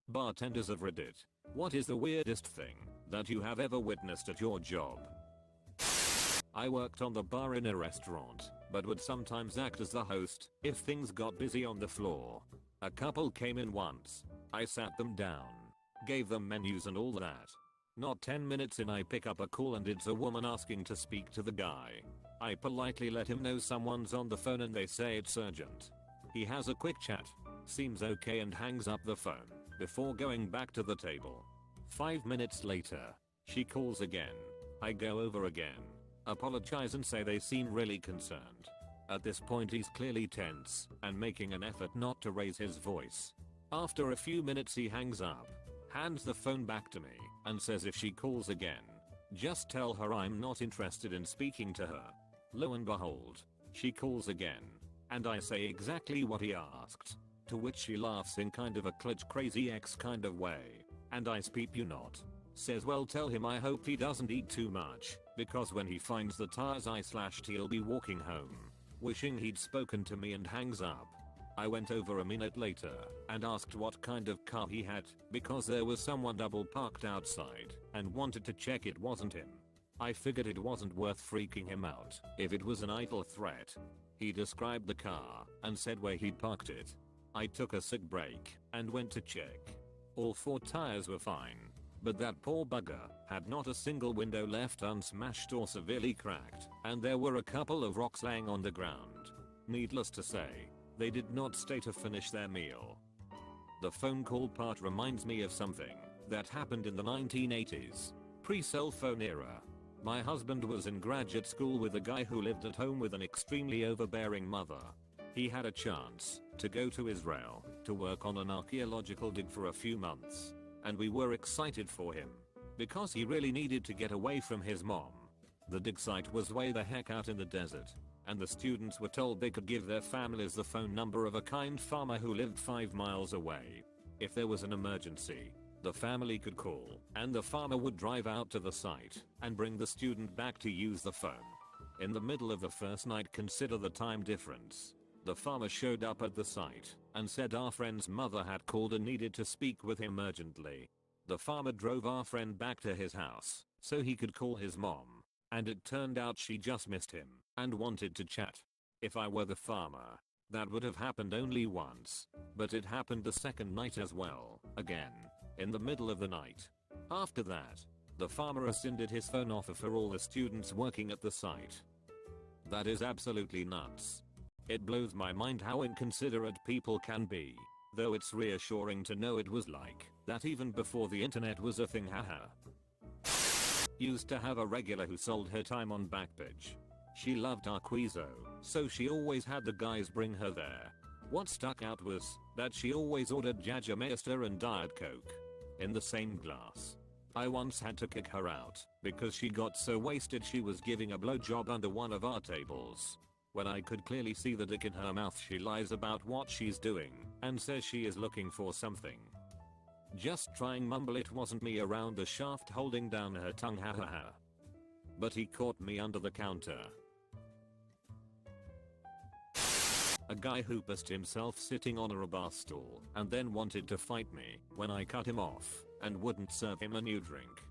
Bartenders of Reddit, what is the weirdest thing that you have ever witnessed at your job? I worked on the bar in a restaurant, but would sometimes act as the host if things got busy on the floor. A couple came in once. I sat them down, gave them menus and all that. Not 10 minutes in I pick up a call and it's a woman asking to speak to the guy. I politely let him know someone's on the phone and they say it's urgent. He has a quick chat, seems okay and hangs up the phone before going back to the table. 5 minutes later, she calls again. I go over again, apologize and say they seem really concerned. At this point he's clearly tense and making an effort not to raise his voice. After a few minutes he hangs up, hands the phone back to me and says if she calls again, just tell her I'm not interested in speaking to her. Lo and behold, she calls again, and I say exactly what he asked. To which she laughs in kind of a clutch crazy ex kind of way, and I speak you not. Says well tell him I hope he doesn't eat too much, because when he finds the tires I slashed he'll be walking home. Wishing he'd spoken to me and hangs up. I went over a minute later and asked what kind of car he had because there was someone double parked outside and wanted to check it wasn't him. I figured it wasn't worth freaking him out if it was an idle threat. He described the car and said where he'd parked it. I took a sick break and went to check. All 4 tires were fine, but that poor bugger had not a single window left unsmashed or severely cracked, and there were a couple of rocks laying on the ground. Needless to say, they did not stay to finish their meal. The phone call part reminds me of something that happened in the 1980s, pre-cell phone era. My husband was in graduate school with a guy who lived at home with an extremely overbearing mother. He had a chance to go to Israel to work on an archaeological dig for a few months, and we were excited for him because he really needed to get away from his mom. The dig site was way the heck out in the desert, and the students were told they could give their families the phone number of a kind farmer who lived 5 miles away. If there was an emergency, the family could call, and the farmer would drive out to the site and bring the student back to use the phone. In the middle of the first night, consider the time difference. The farmer showed up at the site and said our friend's mother had called and needed to speak with him urgently. The farmer drove our friend back to his house so he could call his mom, and it turned out she just missed him and wanted to chat. If I were the farmer, that would have happened only once, but it happened the second night as well, again, in the middle of the night. After that, the farmer rescinded his phone offer for all the students working at the site. That is absolutely nuts. It blows my mind how inconsiderate people can be, though it's reassuring to know it was like that even before the internet was a thing. Haha. Used to have a regular who sold her time on Backpage. She loved Arquizo, so she always had the guys bring her there. What stuck out was that she always ordered Jägermeister and Diet Coke in the same glass. I once had to kick her out because she got so wasted she was giving a blowjob under one of our tables. When I could clearly see the dick in her mouth, she lies about what she's doing and says she is looking for something. Just trying mumble it wasn't me around the shaft holding down her tongue, hahaha. But he caught me under the counter. A guy who pissed himself sitting on a bar stool and then wanted to fight me when I cut him off and wouldn't serve him a new drink.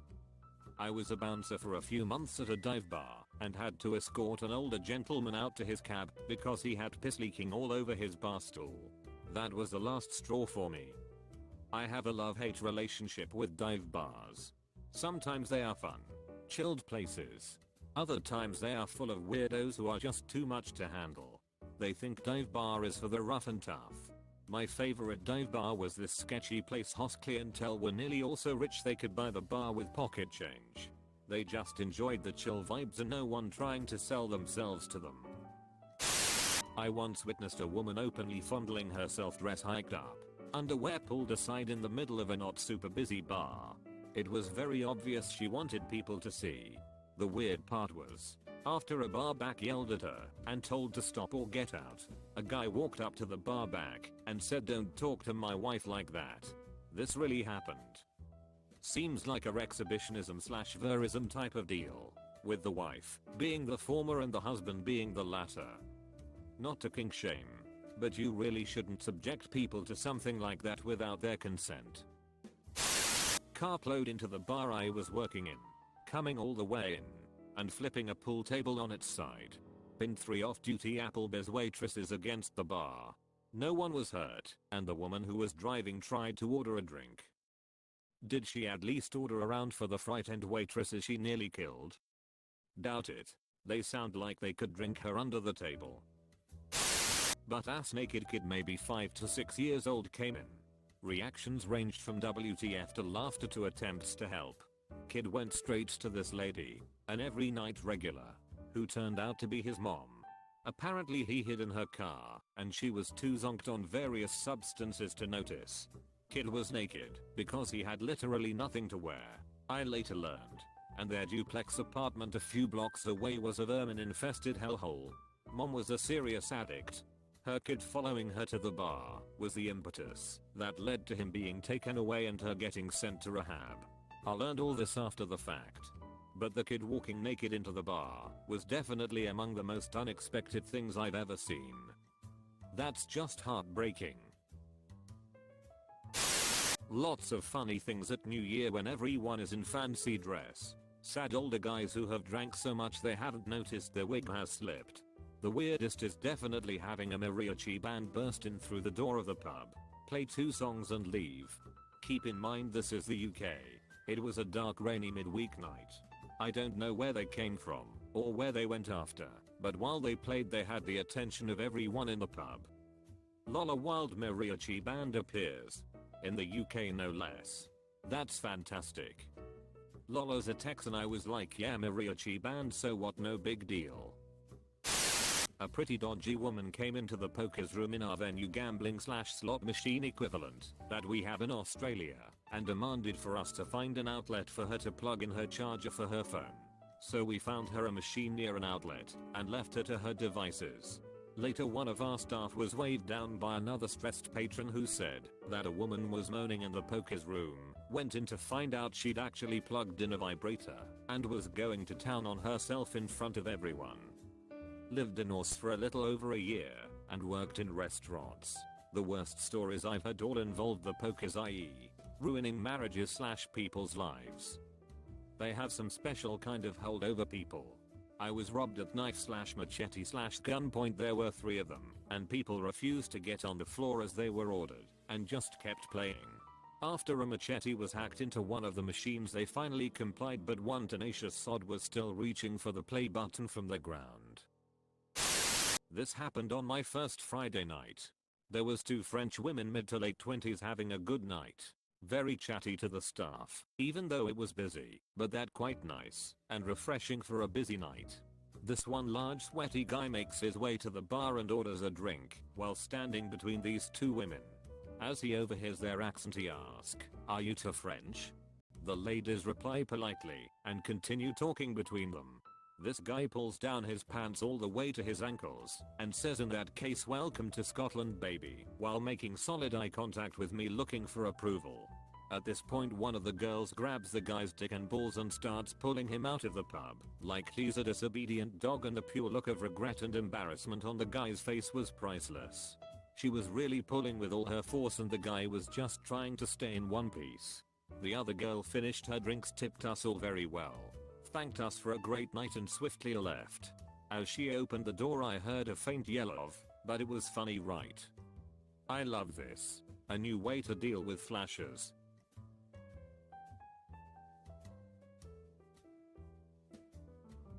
I was a bouncer for a few months at a dive bar and had to escort an older gentleman out to his cab because he had piss leaking all over his bar stool. That was the last straw for me. I have a love-hate relationship with dive bars. Sometimes they are fun, chilled places. Other times they are full of weirdos who are just too much to handle. They think dive bar is for the rough and tough. My favorite dive bar was this sketchy place. Host clientele were nearly all so rich they could buy the bar with pocket change. They just enjoyed the chill vibes and no one trying to sell themselves to them. I once witnessed a woman openly fondling herself, dress hiked up, underwear pulled aside in the middle of a not super busy bar. It was very obvious she wanted people to see. The weird part was, after a bar back yelled at her and told to stop or get out, a guy walked up to the bar back and said, "Don't talk to my wife like that." This really happened. Seems like a exhibitionism / verism type of deal, with the wife being the former and the husband being the latter. Not to kink shame, but you really shouldn't subject people to something like that without their consent. cartload into the bar I was working in, coming all the way in, and flipping a pool table on its side. Pinned 3 off-duty Applebee's waitresses against the bar. No one was hurt, and the woman who was driving tried to order a drink. Did she at least order around for the frightened waitresses she nearly killed? Doubt it. They sound like they could drink her under the table. But ass-naked kid maybe 5 to 6 years old came in. Reactions ranged from WTF to laughter to attempts to help. Kid went straight to this lady, an every night regular, who turned out to be his mom. Apparently he hid in her car, and she was too zonked on various substances to notice. Kid was naked, because he had literally nothing to wear, I later learned. And their duplex apartment a few blocks away was a vermin-infested hellhole. Mom was a serious addict. Her kid following her to the bar was the impetus that led to him being taken away and her getting sent to rehab. I learned all this after the fact. But the kid walking naked into the bar was definitely among the most unexpected things I've ever seen. That's just heartbreaking. Lots of funny things at New Year when everyone is in fancy dress. Sad older guys who have drank so much they haven't noticed their wig has slipped. The weirdest is definitely having a mariachi band burst in through the door of the pub, play 2 songs and leave. Keep in mind this is the UK. It was a dark rainy midweek night. I don't know where they came from, or where they went after, but while they played they had the attention of everyone in the pub. Lol, a wild mariachi band appears. In the UK no less. That's fantastic. Lol, as a Texan I was like, yeah, mariachi band, so what, no big deal. A pretty dodgy woman came into the poker's room in our venue gambling/slot machine equivalent that we have in Australia and demanded for us to find an outlet for her to plug in her charger for her phone. So we found her a machine near an outlet and left her to her devices. Later one of our staff was waved down by another stressed patron who said that a woman was moaning in the poker's room, went in to find out she'd actually plugged in a vibrator and was going to town on herself in front of everyone. Lived in Aus for a little over a year and worked in restaurants. The worst stories I've heard all involved the pokers, i.e. ruining marriages/people's lives. They have some special kind of holdover people. I was robbed at knife/machete/gunpoint. There were 3 of them, and people refused to get on the floor as they were ordered, and just kept playing. After a machete was hacked into one of the machines they finally complied, but one tenacious sod was still reaching for the play button from the ground. This happened on my first Friday night. There was 2 French women mid to late 20s having a good night. Very chatty to the staff, even though it was busy, but that quite nice and refreshing for a busy night. This one large sweaty guy makes his way to the bar and orders a drink while standing between these 2 women. As he overhears their accent he asks, "Are you 2 French?" The ladies reply politely and continue talking between them. This guy pulls down his pants all the way to his ankles and says, "In that case, welcome to Scotland, baby," while making solid eye contact with me looking for approval. At this point one of the girls grabs the guy's dick and balls and starts pulling him out of the pub like he's a disobedient dog, and the pure look of regret and embarrassment on the guy's face was priceless. She was really pulling with all her force and the guy was just trying to stay in one piece. The other girl finished her drinks, tipped us all very well, thanked us for a great night and swiftly left. As she opened the door I heard a faint yell of, "But it was funny, right?" I love this. A new way to deal with flashers.